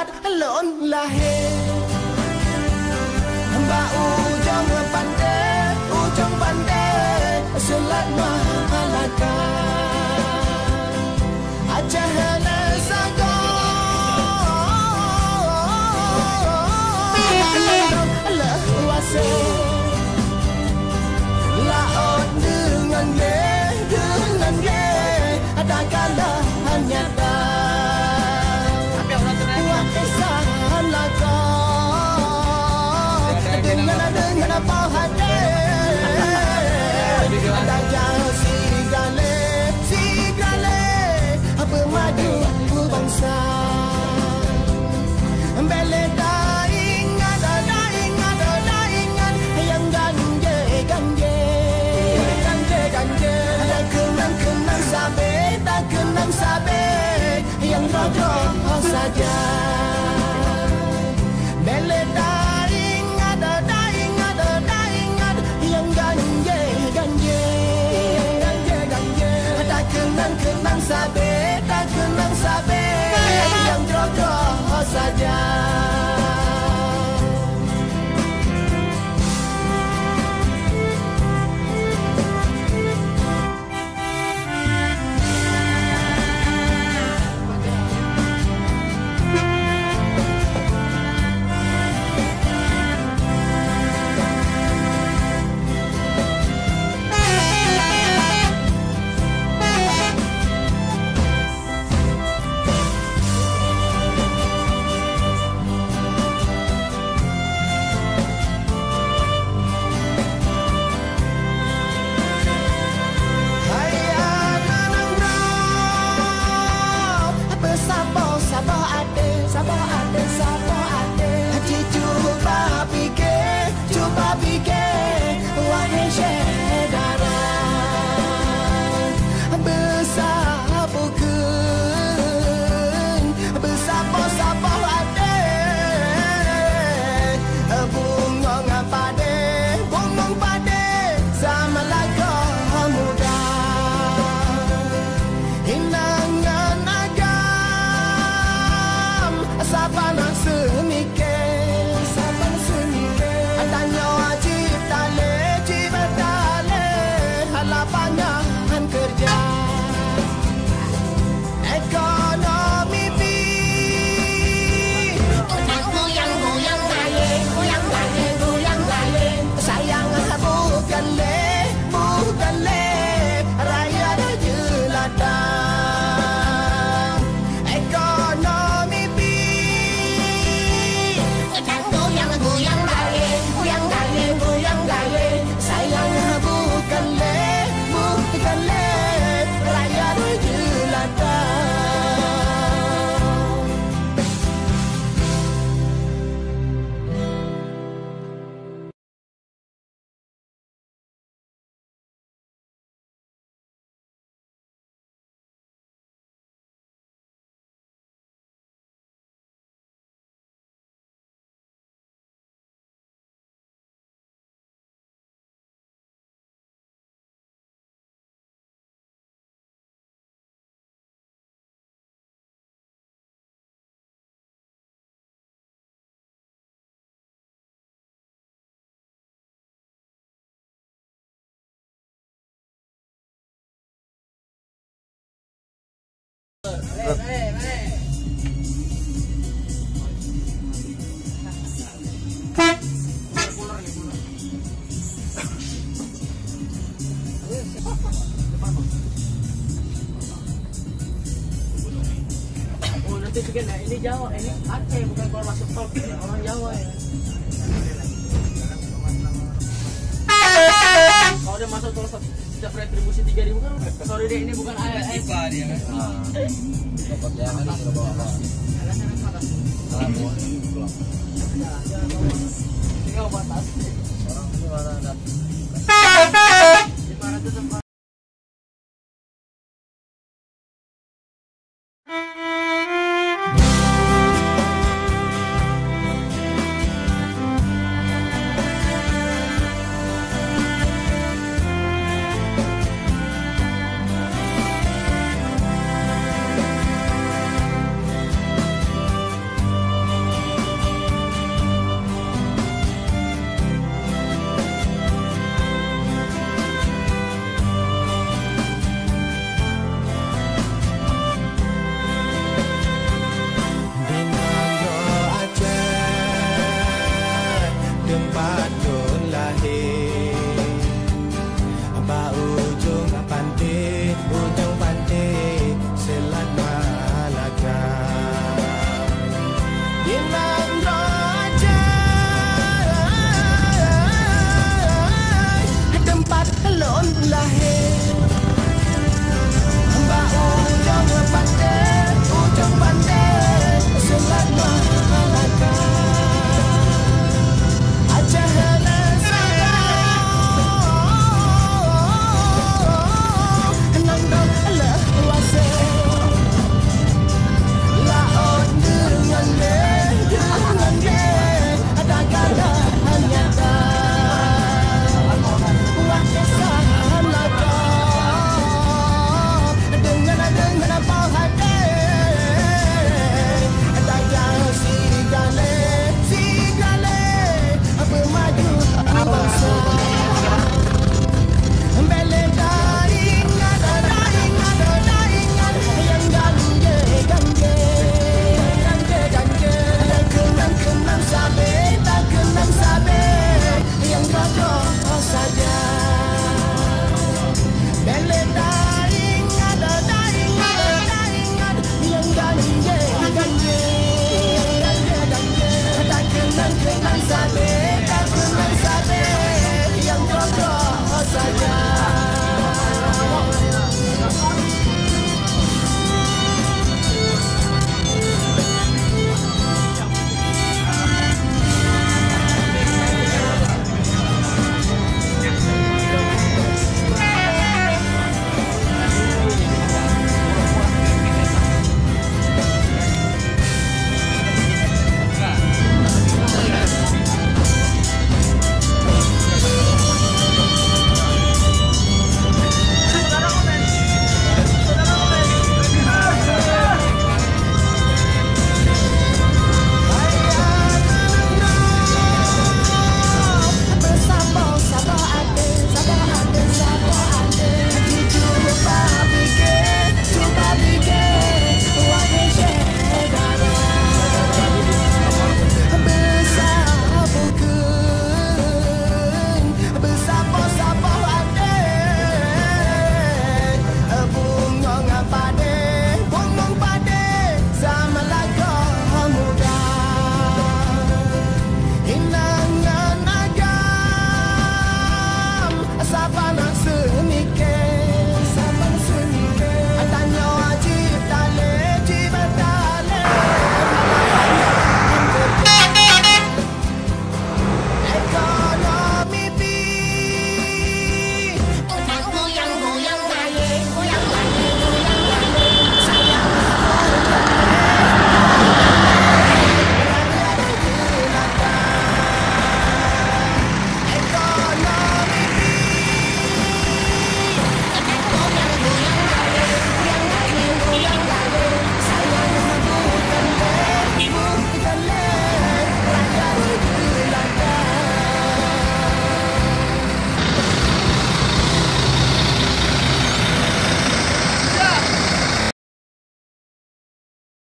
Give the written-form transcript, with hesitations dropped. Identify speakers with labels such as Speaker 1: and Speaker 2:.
Speaker 1: kat lon lahir Mbak ujung pandai Selat mahalaka Aceh lesago Lewase Laut dengan ye Takkanlah hanya Buat kesahan laga Dengan apa hati Ada jauh si gale Pemadu bangsa Bele daingan Yang ganje Tak kenang sabe Yang rodoh saja Bele daingan Yang ganje Tak kenang sabe Yang rodoh saja Cuba fikir wahai syedaran Besar bukan Besar-besar ada Bungong pade Sama laga muda Hinangan agam Sabanan semikir Tanya wajib tale Halapannya kerja Ekonomi pi Goyang gale Sayang bukan le Rakyat jelata Ekonomi pi Goyang gale Sayang bukan le Rakyat jelata Ini Jawa, ini Aceh, bukan keluar masuk tol, ini orang Jawa ya. Kalau dia masuk tol setiap retribusi 3.000 kan, sorry deh ini bukan IPA dia kan. Dapat jangan disuruh bawa apa? Tinggal batas. Orang itu ada. Di mana tuh tempat?
Speaker 2: Inang rojai tempat lon lahir Mbak ujung pada